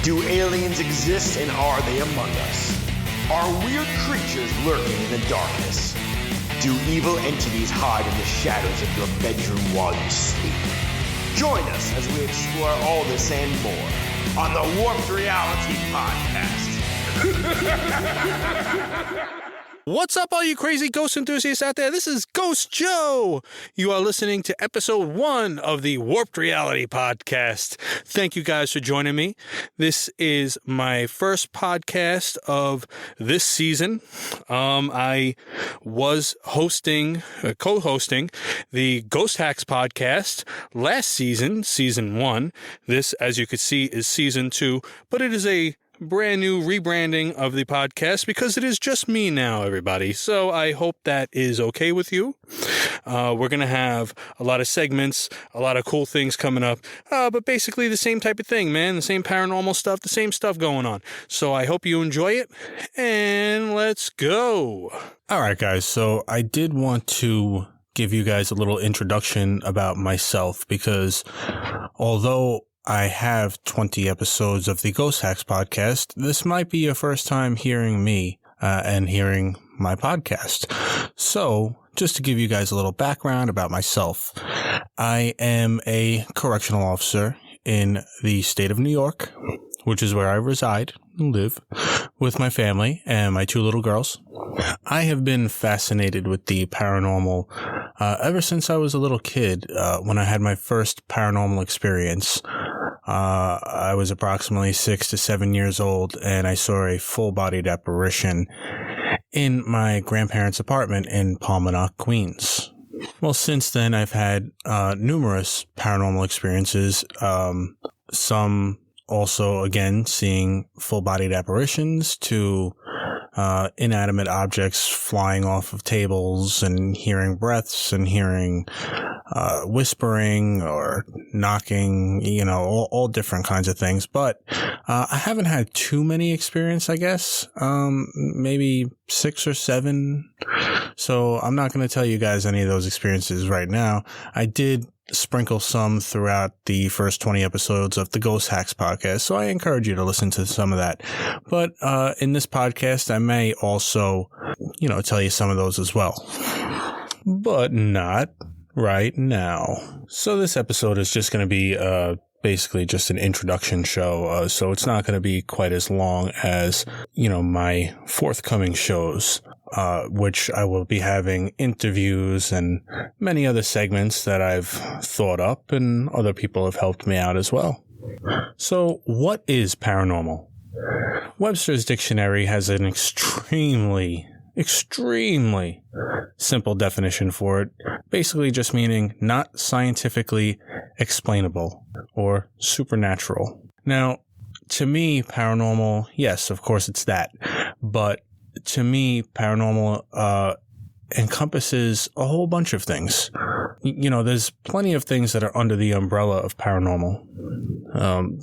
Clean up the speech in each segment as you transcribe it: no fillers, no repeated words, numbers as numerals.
Do aliens exist and are they among us? Are weird creatures lurking in the darkness? Do evil entities hide in the shadows of your bedroom while you sleep? Join us as we explore all this and more on the Warped Reality Podcast. What's up, all you crazy ghost enthusiasts out there? This is Ghost Joe. You are listening to episode 1 of the Warped Reality Podcast. Thank you guys for joining me. This is my first podcast of this season. I was co-hosting the Ghost Hacks podcast last season, season 1. This, as you can see, is season 2, but it is a brand new rebranding of the podcast because it is just me now, everybody. So I hope that is okay with you. We're going to have a lot of segments, a lot of cool things coming up, but basically the same type of thing, man. The same paranormal stuff, the same stuff going on. So I hope you enjoy it, and let's go. All right, guys. So I did want to give you guys a little introduction about myself because although I have 20 episodes of the Ghost Hacks podcast, this might be your first time hearing me and hearing my podcast. So, just to give you guys a little background about myself, I am a correctional officer in the state of New York, which is where I reside and live with my family and my 2 little girls. I have been fascinated with the paranormal ever since I was a little kid. When I had my first paranormal experience, I was approximately 6 to 7 years old, and I saw a full-bodied apparition in my grandparents' apartment in Paranoi, Queens. Well, since then, I've had numerous paranormal experiences, some also, again, seeing full-bodied apparitions to inanimate objects flying off of tables and hearing breaths and hearing whispering or knocking, you know, all different kinds of things. But I haven't had too many experience, I guess, maybe 6 or 7. So I'm not going to tell you guys any of those experiences right now. I did sprinkle some throughout the first 20 episodes of the Ghost Hacks podcast, so I encourage you to listen to some of that. But in this podcast, I may also, you know, tell you some of those as well. But not right now. So this episode is just going to be basically just an introduction show, so it's not going to be quite as long as, you know, my forthcoming shows, which I will be having interviews and many other segments that I've thought up, and other people have helped me out as well. So what is paranormal? Webster's dictionary has an extremely simple definition for it, basically just meaning not scientifically explainable or supernatural. Now, to me, paranormal, yes, of course it's that, but to me, paranormal encompasses a whole bunch of things. You know, there's plenty of things that are under the umbrella of paranormal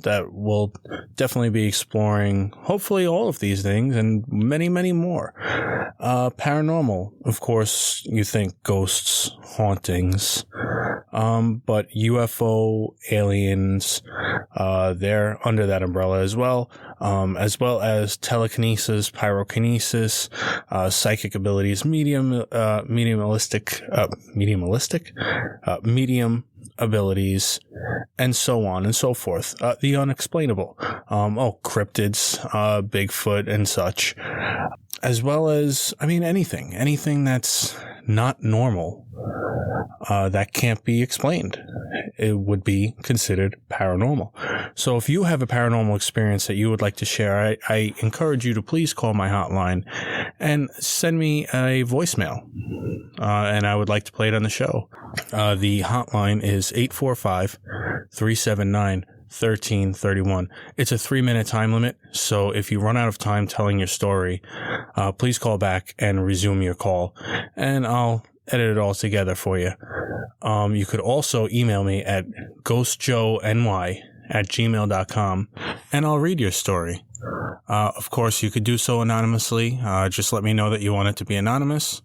that we'll definitely be exploring, hopefully all of these things and many, many more. Paranormal, of course, you think ghosts, hauntings, but UFO, aliens, they're under that umbrella as well as telekinesis, pyrokinesis, psychic abilities, medium abilities, and so on and so forth. The unexplainable, cryptids, Bigfoot and such, as well as, I mean, anything that's not normal, that can't be explained. It would be considered paranormal. So if you have a paranormal experience that you would like to share, I encourage you to please call my hotline and send me a voicemail. And I would like to play it on the show. The hotline is 845-379-1331. It's a 3-minute time limit. So if you run out of time telling your story, please call back and resume your call, and I'll edit it all together for you. You could also email me at ghostjoeny@gmail.com, and I'll read your story. Of course, you could do so anonymously. Just let me know that you want it to be anonymous,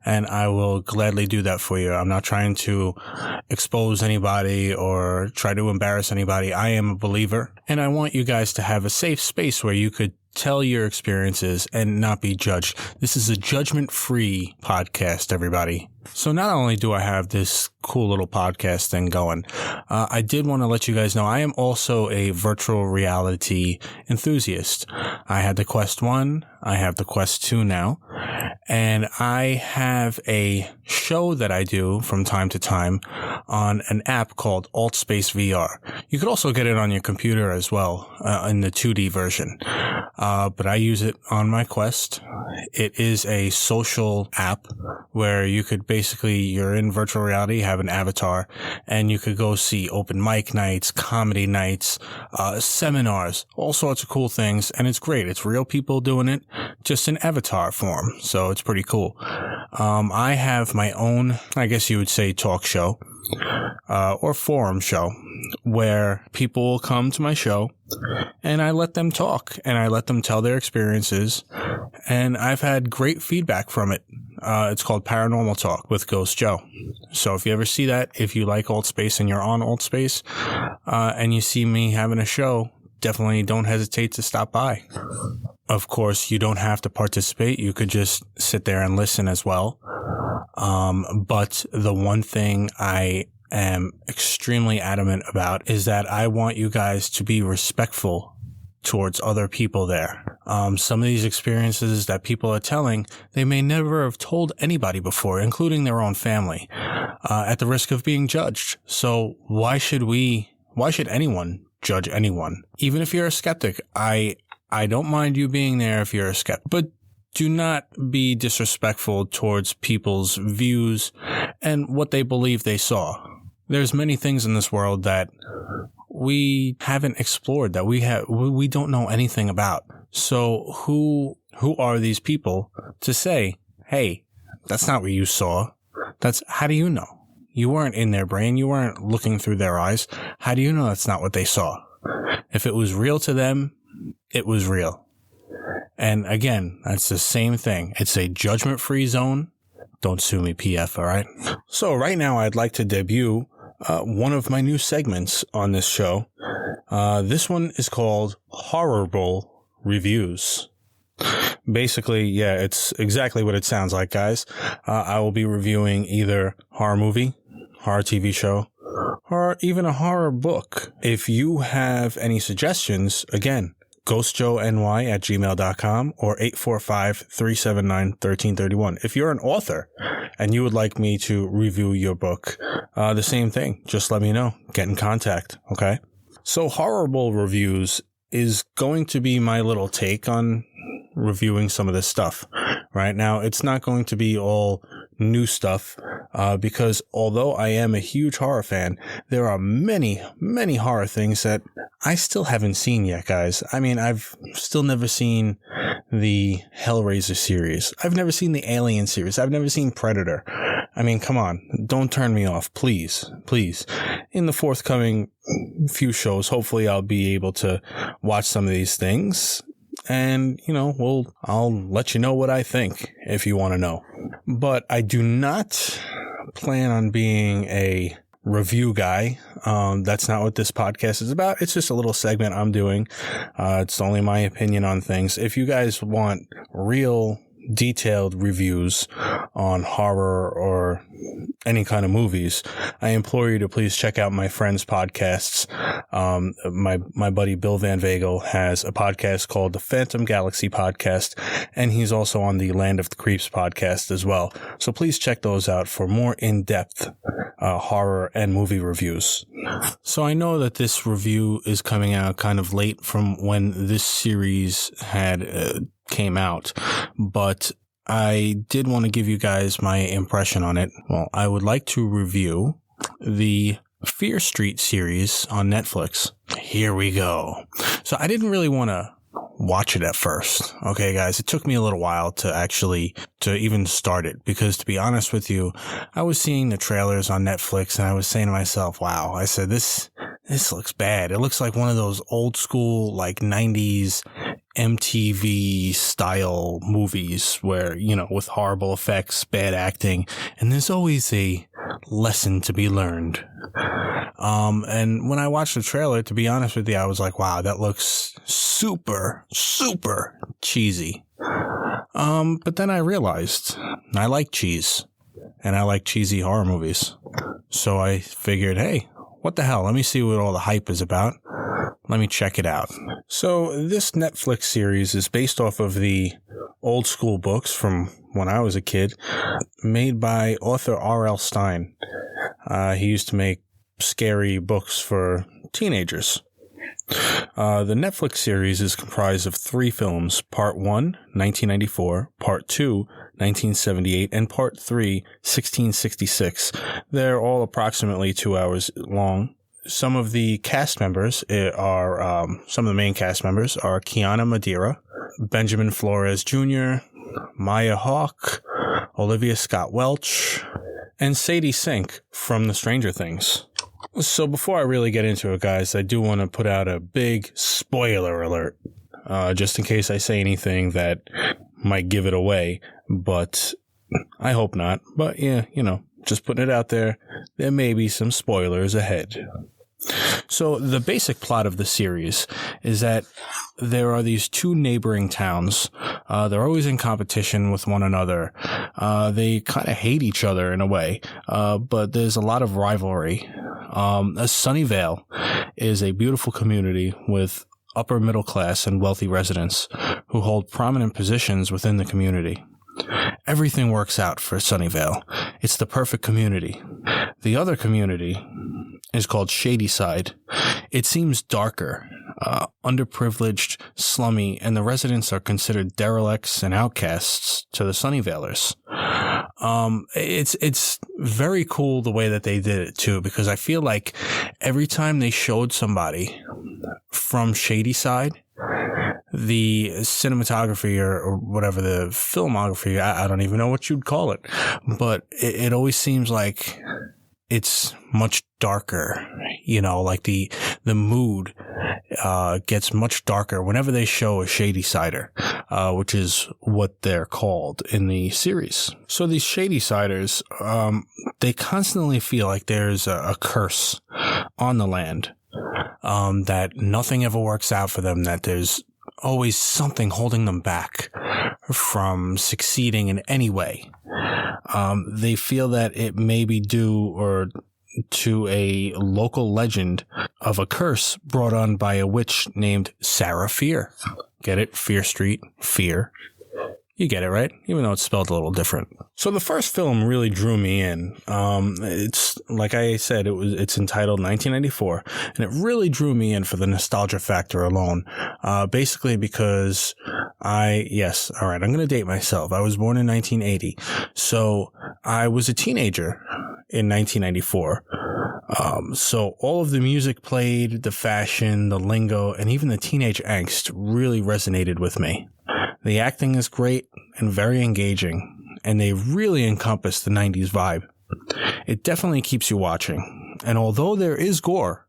and I will gladly do that for you. I'm not trying to expose anybody or try to embarrass anybody. I am a believer, and I want you guys to have a safe space where you could tell your experiences and not be judged. This is a judgment-free podcast, everybody. So not only do I have this cool little podcast thing going, I did want to let you guys know I am also a virtual reality enthusiast. I had the Quest 1, I have the Quest 2 now, and I have a show that I do from time to time on an app called AltSpace VR. You could also get it on your computer as well, in the 2D version. But I use it on my Quest. It is a social app where you could you're in virtual reality, have an avatar, and you could go see open mic nights, comedy nights, seminars, all sorts of cool things. And it's great. It's real people doing it, just in avatar form. So it's pretty cool. I have my own, I guess you would say, talk show, or forum show, where people will come to my show and I let them talk and I let them tell their experiences, and I've had great feedback from it. It's called Paranormal Talk with Ghost Joe. So if you ever see that, if you like AltSpace and you're on AltSpace, and you see me having a show, definitely don't hesitate to stop by. Of course, you don't have to participate. You could just sit there and listen as well. But the one thing I am extremely adamant about is that I want you guys to be respectful towards other people there. Some of these experiences that people are telling, they may never have told anybody before, including their own family, at the risk of being judged. So why should anyone judge anyone? Even if you're a skeptic, I don't mind you being there if you're a skeptic, but do not be disrespectful towards people's views and what they believe they saw. There's many things in this world that we haven't explored, that we don't know anything about. So who are these people to say, hey, that's not what you saw? How do you know? You weren't in their brain. You weren't looking through their eyes. How do you know that's not what they saw? If it was real to them, it was real. And again, that's the same thing. It's a judgment-free zone. Don't sue me, PF, all right? So right now I'd like to debut one of my new segments on this show. This one is called Horrible Reviews. Basically, yeah, it's exactly what it sounds like, guys. I will be reviewing either horror movie, horror TV show, or even a horror book. If you have any suggestions, again, ghostjoeny@gmail.com or 845-379-1331. If you're an author and you would like me to review your book, the same thing. Just let me know. Get in contact, okay? So Horrible Reviews is going to be my little take on reviewing some of this stuff. Right now, it's not going to be all new stuff, because although I am a huge horror fan, there are many, many horror things that I still haven't seen yet, guys. I mean, I've still never seen the Hellraiser series. I've never seen the Alien series. I've never seen Predator. I mean, come on. Don't turn me off, please. Please. In the forthcoming few shows, hopefully I'll be able to watch some of these things. And, I'll let you know what I think if you want to know. But I do not plan on being a review guy. That's not what this podcast is about. It's just a little segment I'm doing. It's only my opinion on things. If you guys want real detailed reviews on horror or any kind of movies, I implore you to please check out my friends' podcasts. My buddy Bill Van Vagel has a podcast called the Phantom Galaxy Podcast, and he's also on the Land of the Creeps podcast as well. So please check those out for more in-depth horror and movie reviews. So I know that this review is coming out kind of late from when this series had came out, but I did want to give you guys my impression on it. Well, I would like to review the Fear Street series on Netflix. Here we go. So I didn't really want to watch it at first. Okay, guys, it took me a little while to even start it, because to be honest with you, I was seeing the trailers on Netflix and I was saying to myself, wow, I said, this looks bad. It looks like one of those old school, like 90s MTV style movies where, with horrible effects, bad acting, and there's always a lesson to be learned. And when I watched the trailer, to be honest with you, I was like, wow, that looks super, super cheesy. But then I realized I like cheese and I like cheesy horror movies. So I figured, hey, what the hell? Let me see what all the hype is about. Let me check it out. So this Netflix series is based off of the old school books from when I was a kid, made by author R.L. Stine. He used to make scary books for teenagers. The Netflix series is comprised of 3 films, Part 1, 1994, Part 2, 1978, and Part 3, 1666. They're all approximately 2 hours long. Some of the cast members are, some of the main cast members are Kiana Madeira, Benjamin Flores Jr., Maya Hawke, Olivia Scott Welch, and Sadie Sink from The Stranger Things. So before I really get into it, guys, I do want to put out a big spoiler alert, just in case I say anything that might give it away, but I hope not. But yeah, just putting it out there, there may be some spoilers ahead. So the basic plot of the series is that there are these 2 neighboring towns. They're always in competition with one another. They kind of hate each other in a way, but there's a lot of rivalry. Sunnyvale is a beautiful community with upper middle class and wealthy residents who hold prominent positions within the community. Everything works out for Sunnyvale. It's the perfect community. The other community is called Shadyside. It seems darker, underprivileged, slummy, and the residents are considered derelicts and outcasts to the Sunnyvalers. It's very cool the way that they did it too, because I feel like every time they showed somebody from Shadyside, the cinematography or whatever, the filmography, I don't even know what you'd call it, but it always seems like it's much darker, like the mood gets much darker whenever they show a Shadysider, which is what they're called in the series. So these Shadysiders, they constantly feel like there's a curse on the land, that nothing ever works out for them, that there's always something holding them back from succeeding in any way. They feel that it may be due to a local legend of a curse brought on by a witch named Sarah Fear. Get it? Fear Street, Fear. You get it, right? Even though it's spelled a little different. So the first film really drew me in. It's like I said, it's entitled 1994, and it really drew me in for the nostalgia factor alone. Basically because I'm going to date myself. I was born in 1980, so I was a teenager in 1994. So all of the music played, the fashion, the lingo, and even the teenage angst really resonated with me. The acting is great and very engaging, and they really encompass the 90s vibe. It definitely keeps you watching, and although there is gore,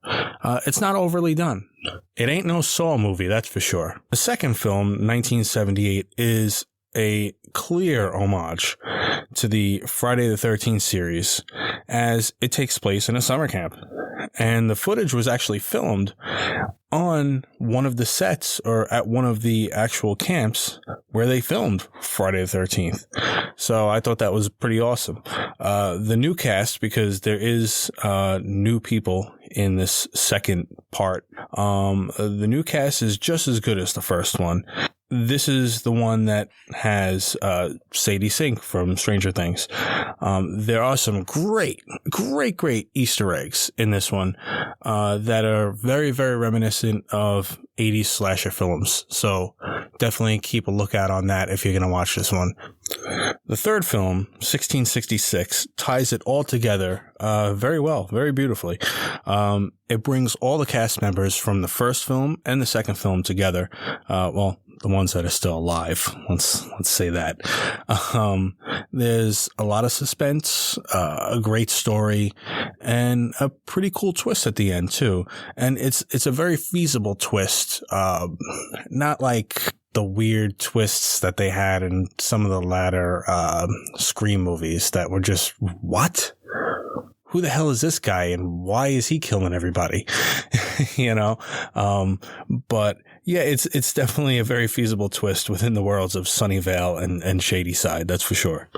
it's not overly done. It ain't no Saw movie, that's for sure. The second film, 1978, is a clear homage to the Friday the 13th series, as it takes place in a summer camp. And the footage was actually filmed on one of the sets or at one of the actual camps where they filmed Friday the 13th. So I thought that was pretty awesome. The new cast, because there is new people in this second part, the new cast is just as good as the first one. This is the one that has Sadie Sink from Stranger Things. There are some great Easter eggs in this one that are very, very reminiscent of 80s slasher films. So definitely keep a lookout on that if you're going to watch this one. The third film, 1666, ties it all together very well, very beautifully. It brings all the cast members from the first film and the second film together. the ones that are still alive. Let's say that. There's a lot of suspense, a great story, and a pretty cool twist at the end too. And it's a very feasible twist. Not like the weird twists that they had in some of the latter Scream movies that were just, what? Who the hell is this guy and why is he killing everybody? But yeah, it's definitely a very feasible twist within the worlds of Sunnyvale and Shadyside. That's for sure.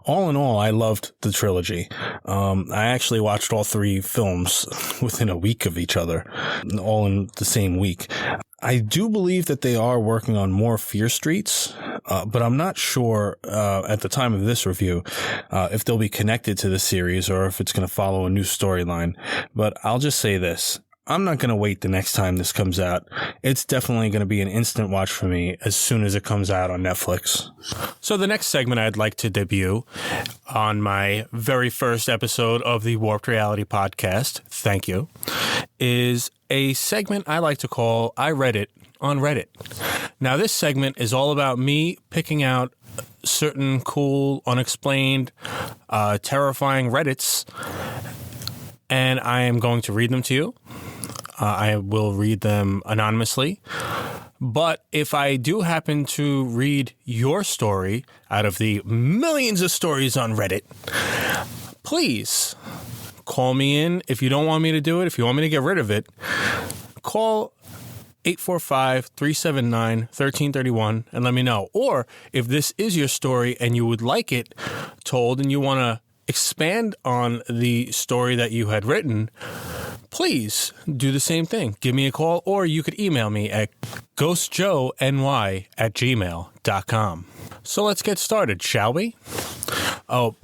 All in all, I loved the trilogy. I actually watched all 3 films within a week of each other, all in the same week. I do believe that they are working on more Fear Streets, but I'm not sure at the time of this review if they'll be connected to the series or if it's going to follow a new storyline. But I'll just say this. I'm not going to wait the next time this comes out. It's definitely going to be an instant watch for me as soon as it comes out on Netflix. So the next segment I'd like to debut on my very first episode of the Warped Reality podcast, thank you, is a segment I like to call I Read It on Reddit. Now, this segment is all about me picking out certain cool, unexplained, terrifying Reddits, and I am going to read them to you. I will read them anonymously. But if I do happen to read your story out of the millions of stories on Reddit, please call me in. If you don't want me to do it, if you want me to get rid of it, call 845-379-1331 and let me know. Or if this is your story and you would like it told and you want to expand on the story that you had written, please do the same thing. Give me a call, or you could email me at ghostjoeny@gmail.com. So let's get started, shall we? Oh,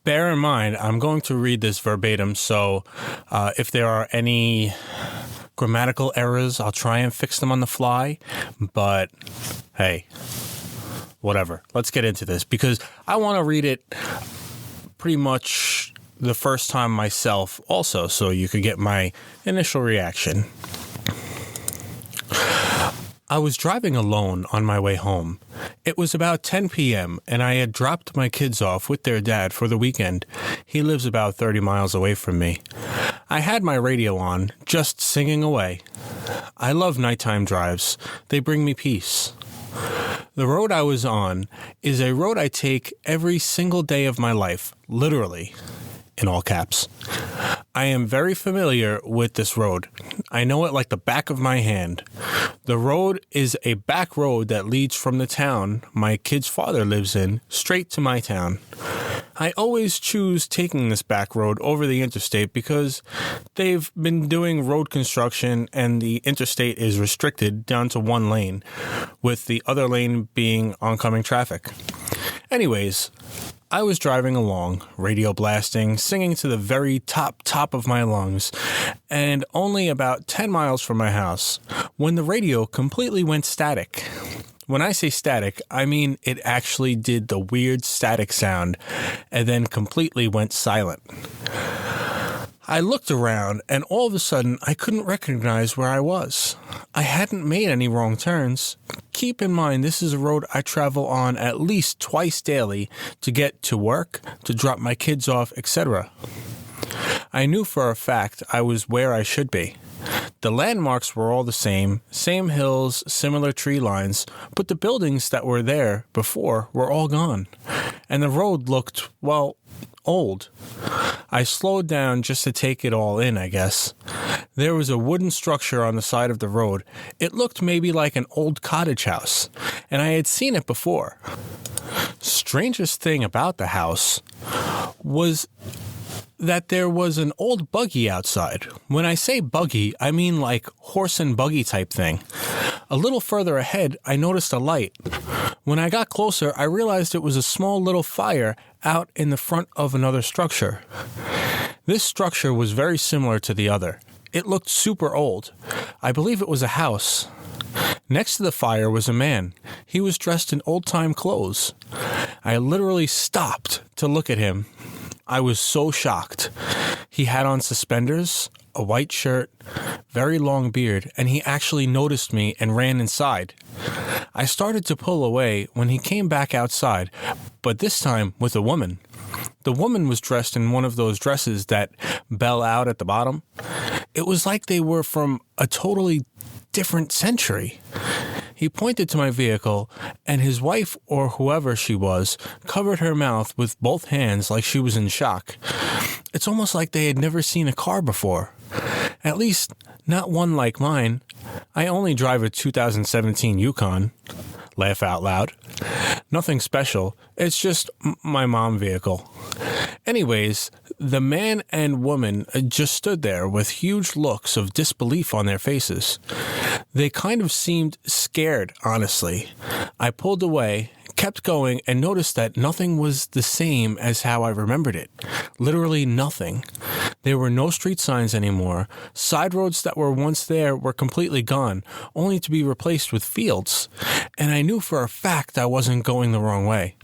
bear in mind, I'm going to read this verbatim, so if there are any grammatical errors, I'll try and fix them on the fly, but hey, whatever. Let's get into this, because I want to read it pretty much the first time myself also, so you could get my initial reaction. I was driving alone on my way home. It was about 10 p.m., and I had dropped my kids off with their dad for the weekend. He lives about 30 miles away from me. I had my radio on, just singing away. I love nighttime drives. They bring me peace. The road I was on is a road I take every single day of my life, literally, in all caps. I am very familiar with this road. I know it like the back of my hand. The road is a back road that leads from the town my kid's father lives in straight to my town. I always choose taking this back road over the interstate because they've been doing road construction and the interstate is restricted down to one lane, with the other lane being oncoming traffic. Anyways, I was driving along, radio blasting, singing to the very top of my lungs, and only about 10 miles from my house, when the radio completely went static. When I say static, I mean it actually did the weird static sound and then completely went silent. I looked around, and all of a sudden, I couldn't recognize where I was. I hadn't made any wrong turns. Keep in mind, this is a road I travel on at least twice daily to get to work, to drop my kids off, etc. I knew for a fact I was where I should be. The landmarks were all the same hills, similar tree lines, but the buildings that were there before were all gone. And the road looked, well, old. I slowed down just to take it all in, I guess. There was a wooden structure on the side of the road. It looked maybe like an old cottage house, and I had seen it before. Strangest thing about the house was that there was an old buggy outside. When I say buggy, I mean like horse and buggy type thing. A little further ahead, I noticed a light. When I got closer, I realized it was a small little fire out in the front of another structure. This structure was very similar to the other. It looked super old. I believe it was a house. Next to the fire was a man. He was dressed in old-time clothes. I literally stopped to look at him. I was so shocked. He had on suspenders, a white shirt, very long beard, and he actually noticed me and ran inside. I started to pull away when he came back outside, but this time with a woman. The woman was dressed in one of those dresses that bell out at the bottom. It was like they were from a totally different century. He pointed to my vehicle, and his wife, or whoever she was, covered her mouth with both hands like she was in shock. It's almost like they had never seen a car before. At least, not one like mine. I only drive a 2017 Yukon. Laugh out loud. Nothing special. It's just my mom vehicle. Anyways, the man and woman just stood there with huge looks of disbelief on their faces. They kind of seemed scared, honestly. I pulled away, kept going, and noticed that nothing was the same as how I remembered it. Literally nothing. There were no street signs anymore. Side roads that were once there were completely gone, only to be replaced with fields. And I knew for a fact I wasn't going the wrong way.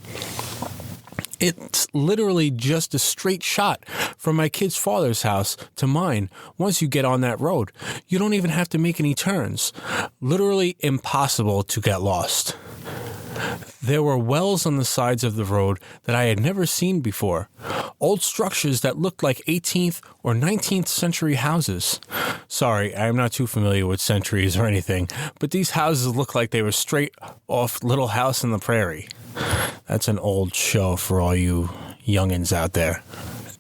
It's literally just a straight shot from my kid's father's house to mine once you get on that road. You don't even have to make any turns. Literally impossible to get lost. There were wells on the sides of the road that I had never seen before. Old structures that looked like 18th or 19th century houses. Sorry, I'm not too familiar with centuries or anything, but these houses look like they were straight off Little House on the Prairie. That's an old show for all you youngins out there.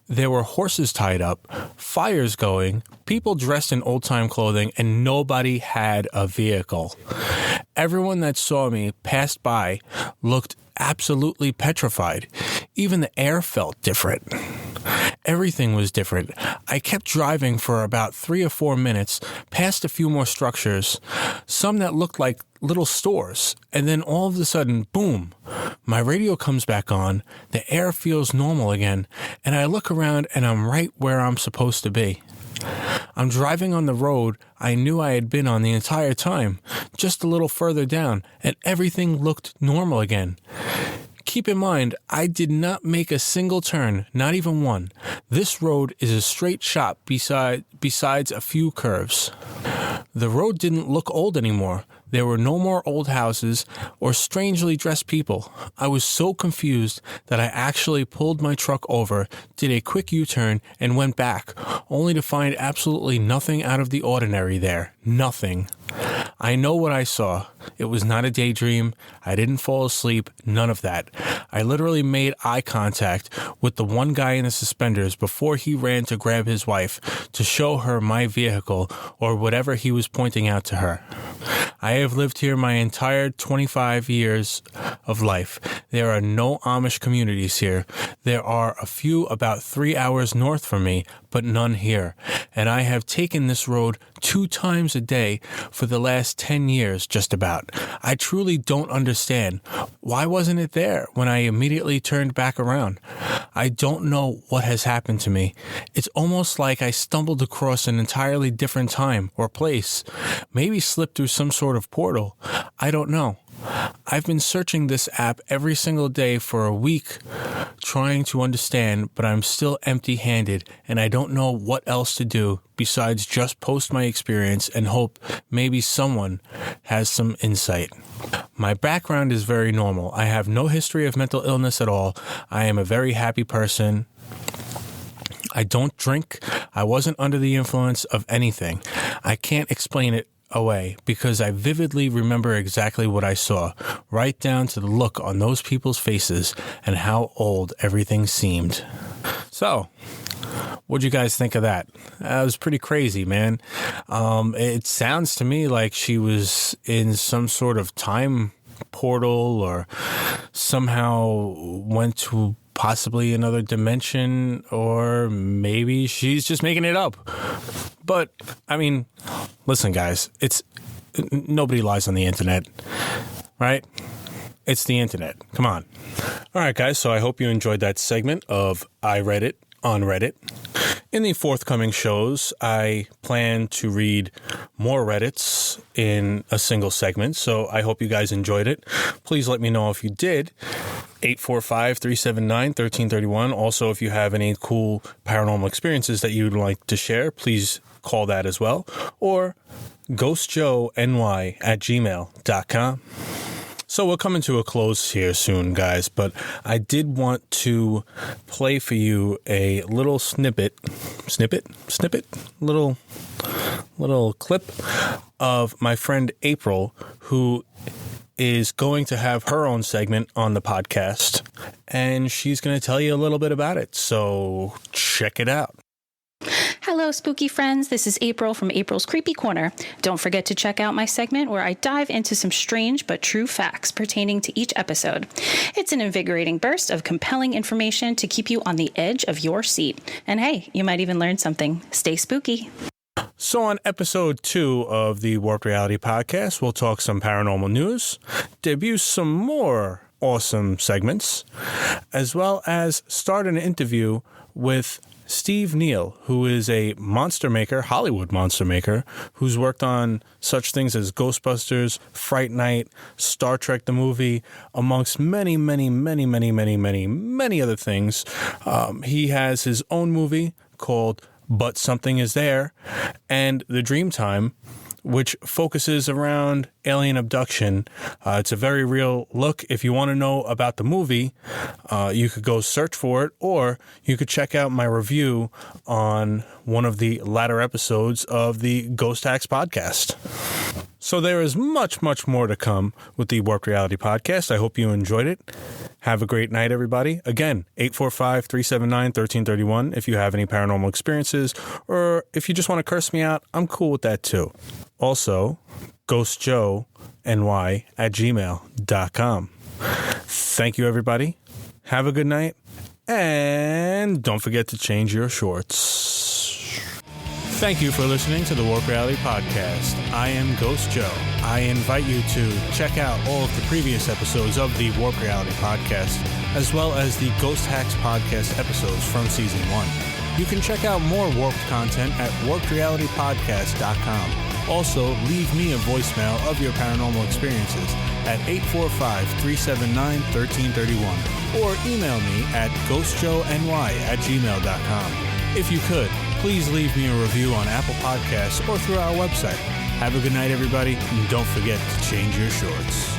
There were horses tied up, fires going, people dressed in old-time clothing, and nobody had a vehicle. Everyone that saw me passed by looked absolutely petrified. Even the air felt different. Everything was different. I kept driving for about 3 or 4 minutes, past a few more structures, some that looked like little stores, and then all of a sudden, boom, my radio comes back on, the air feels normal again, and I look around and I'm right where I'm supposed to be. I'm driving on the road I knew I had been on the entire time, just a little further down, and everything looked normal again. Keep in mind, I did not make a single turn, not even one. This road is a straight shot besides a few curves. The road didn't look old anymore. There were no more old houses or strangely dressed people. I was so confused that I actually pulled my truck over, did a quick U-turn, and went back, only to find absolutely nothing out of the ordinary there. Nothing. I know what I saw. It was not a daydream. I didn't fall asleep. None of that. I literally made eye contact with the one guy in the suspenders before he ran to grab his wife to show her my vehicle or whatever he was pointing out to her. I have lived here my entire 25 years of life. There are no Amish communities here. There are a few about 3 hours north from me, but none here. And I have taken this road 2 times a day for the last 10 years, just about. I truly don't understand. Why wasn't it there when I immediately turned back around? I don't know what has happened to me. It's almost like I stumbled across an entirely different time or place. Maybe slipped through some sort of portal. I don't know. I've been searching this app every single day for a week, trying to understand, but I'm still empty-handed, and I don't know what else to do besides just post my experience and hope maybe someone has some insight. My background is very normal. I have no history of mental illness at all. I am a very happy person. I don't drink. I wasn't under the influence of anything. I can't explain it away because I vividly remember exactly what I saw, right down to the look on those people's faces and how old everything seemed. So, what'd you guys think of that? That was pretty crazy, man. It sounds to me like she was in some sort of time portal or somehow went to possibly another dimension, or maybe she's just making it up. But, I mean, listen, guys, nobody lies on the internet, right? It's the internet. Come on. All right, guys, so I hope you enjoyed that segment of I Read It on Reddit. In the forthcoming shows, I plan to read more Reddits in a single segment, so I hope you guys enjoyed it. Please let me know if you did. 845-379-1331. Also, if you have any cool paranormal experiences that you'd like to share, please call that as well. Or ghostjoeny@gmail.com. So we're coming to a close here soon, guys, but I did want to play for you a little little clip of my friend April, who is going to have her own segment on the podcast, and she's going to tell you a little bit about it. So check it out. Hello, spooky friends. This is April from April's Creepy Corner. Don't forget to check out my segment where I dive into some strange but true facts pertaining to each episode. It's an invigorating burst of compelling information to keep you on the edge of your seat. And hey, you might even learn something. Stay spooky. So on episode 2 of the Warped Reality podcast, we'll talk some paranormal news, debut some more awesome segments, as well as start an interview with Steve Neal, who is a monster maker, Hollywood monster maker, who's worked on such things as Ghostbusters, Fright Night, Star Trek the movie, amongst many, many, many, many, many, many, many other things. He has his own movie called But Something Is There, and The Dreamtime, which focuses around alien abduction. It's a very real look. If you want to know about the movie, you could go search for it, or you could check out my review on one of the latter episodes of the Ghost Hacks podcast. So there is much, much more to come with the Warped Reality podcast. I hope you enjoyed it. Have a great night, everybody. Again, 845-379-1331 if you have any paranormal experiences, or if you just want to curse me out, I'm cool with that too. Also, ghostjoeny@gmail.com. Thank you, everybody. Have a good night, and don't forget to change your shorts. Thank you for listening to the Warped Reality Podcast. I am Ghost Joe. I invite you to check out all of the previous episodes of the Warped Reality Podcast, as well as the Ghost Hacks Podcast episodes from Season 1. You can check out more Warped content at warpedrealitypodcast.com. Also, leave me a voicemail of your paranormal experiences at 845-379-1331, or email me at ghostjoeny@gmail.com. If you could, please leave me a review on Apple Podcasts or through our website. Have a good night, everybody, and don't forget to change your shorts.